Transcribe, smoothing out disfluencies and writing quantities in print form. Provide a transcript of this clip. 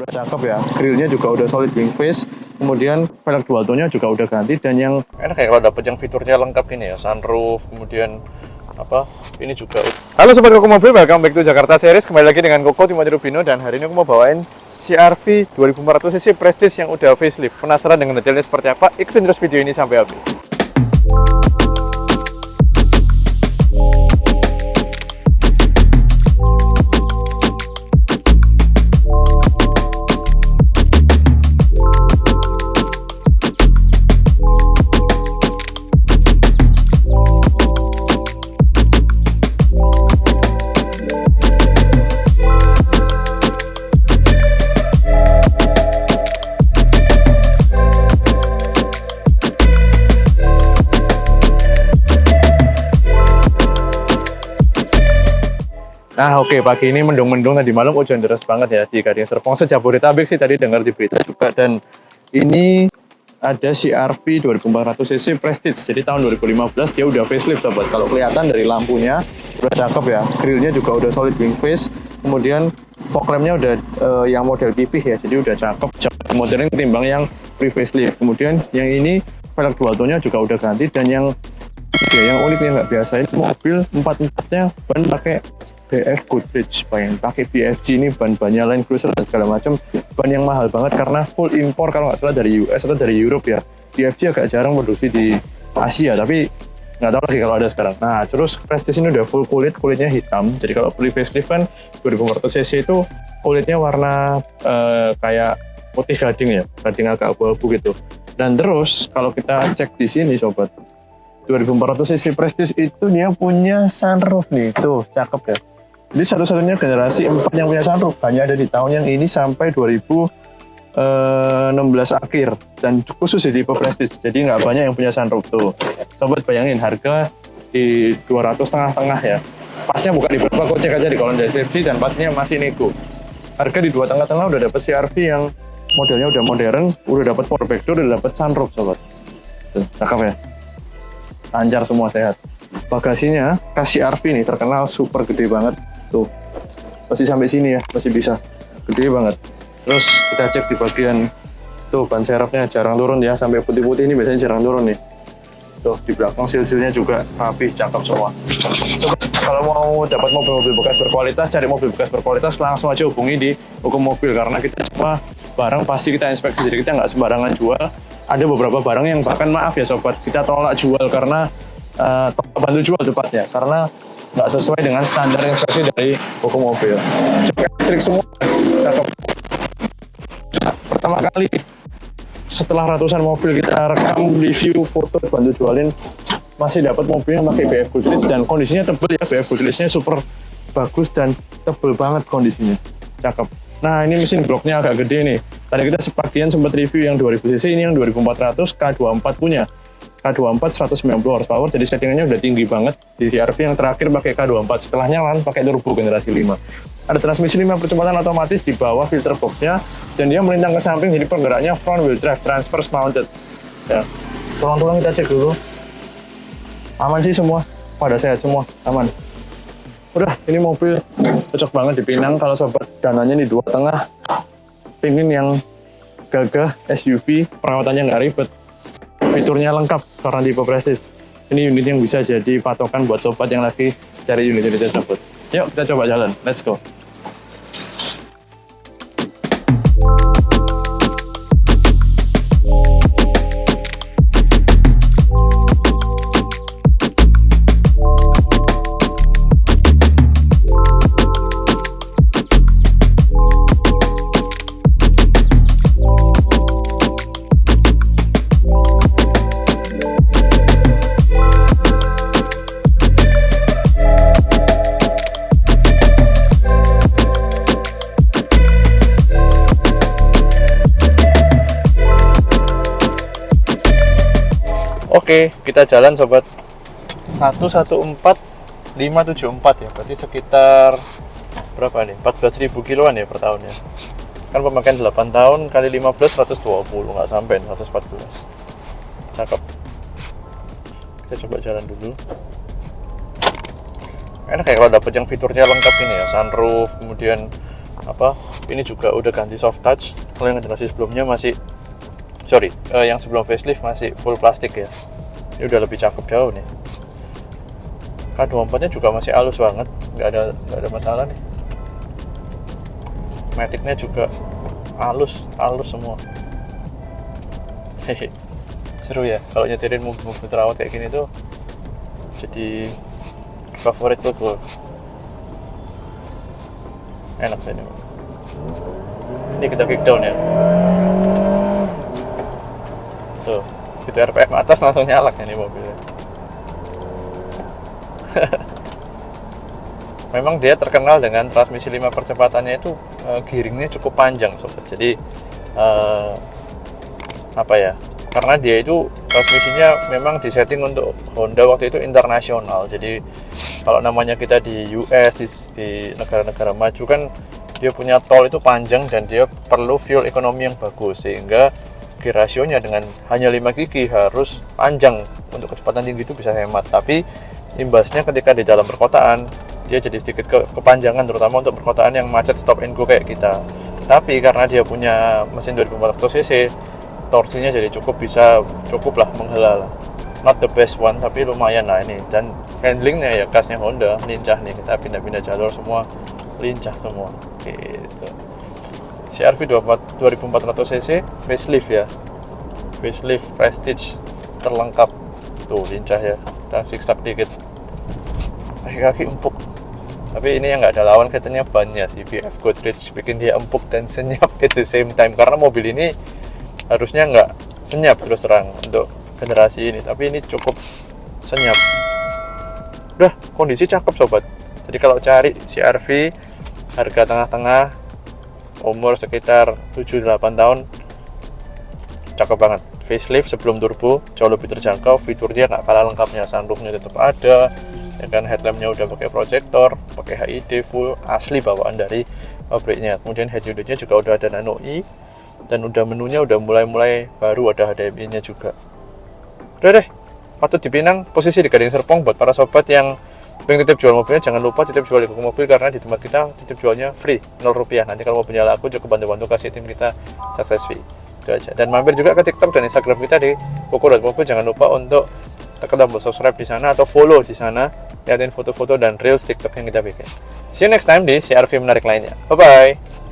udah cakep ya, grillnya juga udah solid wing face, kemudian velg dual tone-nya juga udah ganti, dan yang enak kayak kalau dapet yang fiturnya lengkap ini ya, sunroof, kemudian apa ini juga. Halo sobat Koko Mobil, welcome back to Jakarta Series. Kembali lagi dengan Koko Timothy Rubino, dan hari ini aku mau bawain CR-V 2400cc Prestige yang udah facelift. Penasaran dengan detailnya seperti apa? Ikutin terus video ini sampai habis. Nah oke, pagi ini mendung-mendung, tadi malam hujan deras banget ya di Gading Serpong, se-Jabodetabek sih tadi dengar di berita juga. Dan ini ada CR-V 2400cc Prestige, jadi tahun 2015 dia udah facelift sobat. Kalau kelihatan dari lampunya udah cakep ya, grillnya juga udah solid wing face, kemudian fog lampnya udah yang model pipih ya, jadi udah cakep, modern ketimbang yang pre-facelift. Kemudian yang ini velg dual tone-nya juga udah ganti, dan yang uniknya nggak biasa, ini mobil 4x4-nya ban pakai BF Goodrich, pakai BFG, ini ban-bannya Land Cruiser dan segala macam, ban yang mahal banget karena full impor kalau nggak salah dari US atau dari Europe ya. BFG agak jarang produksi di Asia, tapi nggak tahu lagi kalau ada sekarang. Nah terus Prestige ini udah full kulitnya hitam, jadi kalau beli facelift kan 2400cc itu kulitnya warna kayak putih gading ya, gading agak abu-abu gitu. Dan terus kalau kita cek di sini sobat, 2400cc Prestige itu dia punya sunroof nih, tuh cakep ya. Jadi satu-satunya generasi 4 yang punya sunroof, hanya ada di tahun yang ini sampai 2016 akhir, dan khusus di tipe Prestige, jadi nggak banyak yang punya sunroof tuh. Sobat bayangin harga di 200 tengah-tengah ya, pasnya buka di berapa, kok cek aja di kolom deskripsi, dan pasnya masih nego. Harga di 2 tengah-tengah udah dapat CR-V yang modelnya udah modern, udah dapat power back door, udah dapat sunroof sobat. Tuh, cakep ya, lancar semua, sehat. Bagasinya kasih CR-V nih terkenal super gede banget tuh, masih sampai sini ya, masih bisa, gede banget. Terus kita cek di bagian tuh, ban serepnya jarang turun ya, sampai putih-putih ini biasanya jarang turun nih. Tuh di belakang seal-sealnya juga rapi, cakep semua. Coba kalau mau dapat mobil-mobil bekas berkualitas, cari mobil bekas berkualitas, langsung aja hubungi di Koko Mobil, karena kita semua barang pasti kita inspeksi, jadi kita nggak sembarangan jual. Ada beberapa barang yang bahkan maaf ya sobat, kita tolak jual karena bantu jual tepatnya, karena nggak sesuai dengan standar inspeksi dari Koko Mobil. Cek elektrik semua, cakep. Pertama kali setelah ratusan mobil kita rekam, review, foto, bantu jualin, masih dapat mobil yang pakai BF Goodrich, dan kondisinya tebel ya, BF Goodrich-nya super bagus dan tebel banget kondisinya, cakep. Nah ini mesin bloknya agak gede nih, tadi kita sebagian sempat review yang 2000cc, ini yang 2400 K24 punya. K24 190 horsepower, jadi settingannya udah tinggi banget. Di CR-V yang terakhir pakai K24, setelahnya kan pakai turbo generasi 5. Ada transmisi 5 percepatan otomatis di bawah filter boxnya, dan dia melintang ke samping, jadi penggeraknya front wheel drive, transverse mounted ya. Tolong kita cek dulu, aman sih semua, pada sehat semua, aman. Udah, ini mobil cocok banget dipinang kalau sobat dananya di 2 tengah, pingin yang gagah SUV, perawatannya nggak ribet, fiturnya lengkap karena tipe Prestige. Ini unit yang bisa jadi patokan buat sobat yang lagi cari unit-unit tersebut. Yuk kita coba jalan, let's go. Oke, kita jalan sobat. 114.574 ya, berarti sekitar berapa nih? 14.000 kiloan ya per tahun ya. Kan pemakaian 8 tahun kali 15 120, nggak sampai 114. Cakep. Kita coba jalan dulu. Enak kayak kalau dapet yang fiturnya lengkap ini ya, sunroof, kemudian ini juga udah ganti soft touch. Kalau yang generasi sebelumnya yang sebelum facelift masih full plastik ya. Ini udah lebih cakep jauh nih. K24 nya juga masih halus banget, nggak ada masalah nih. Matic-nya juga halus semua. Hehe, seru ya kalau nyetirin mobil terawat kayak gini tuh, jadi favorit gue. Enak sih ini. Ini kita kick down ya. Tuh, gitu RPM atas langsung nyala nih mobilnya. Memang dia terkenal dengan transmisi 5 percepatannya itu gearingnya cukup panjang sobat. Jadi karena dia itu transmisinya memang disetting untuk Honda waktu itu internasional. Jadi kalau namanya kita di US, di negara-negara maju kan dia punya tol itu panjang dan dia perlu fuel ekonomi yang bagus, sehingga gear rasionya dengan hanya 5 gigi harus panjang. Untuk kecepatan tinggi itu bisa hemat, tapi imbasnya ketika di dalam perkotaan dia jadi sedikit kepanjangan, terutama untuk perkotaan yang macet stop and go kayak kita. Tapi karena dia punya mesin 2400 cc, torsinya jadi cukup lah menghela lah. Not the best one, tapi lumayan lah ini. Dan handlingnya ya khasnya Honda, lincah nih. Kita pindah-pindah jalur semua lincah semua gitu. CR-V 2400 cc facelift ya, facelift Prestige terlengkap. Tuh lincah ya, kita zigzag dikit, kaki empuk. Tapi ini yang nggak ada lawan katanya bannya si VF Godrej, bikin dia empuk dan senyap at the same time. Karena mobil ini harusnya nggak senyap terus terang untuk generasi ini, tapi ini cukup senyap. Udah, kondisi cakep sobat. Jadi kalau cari CR-V harga tengah-tengah, umur sekitar 7-8 tahun, cakep banget. Facelift sebelum turbo, jauh lebih terjangkau. Fiturnya nggak kalah lengkapnya, sunroofnya tetap ada, ya kan, headlampnya udah pakai proyektor, pakai HID full asli bawaan dari pabriknya. Kemudian head unitnya juga udah ada nano i, dan udah menunya udah mulai baru, ada HDMI nya juga. Udah deh, patut dipinang, posisi di Gading Serpong. Buat para sobat yang pengen titip jual mobilnya, jangan lupa titip jual di Koko Mobil, karena di tempat kita titip jualnya free, 0 rupiah. Nanti kalau mobilnya laku cukup bantu-bantu kasih tim kita sukses fee. Itu aja. Dan mampir juga ke TikTok dan Instagram kita di Koko.mobil. Jangan lupa untuk tekan tombol subscribe di sana atau follow di sana, lihatin foto-foto dan reels TikTok yang kita bikin. See you next time di CR-V menarik lainnya. Bye bye.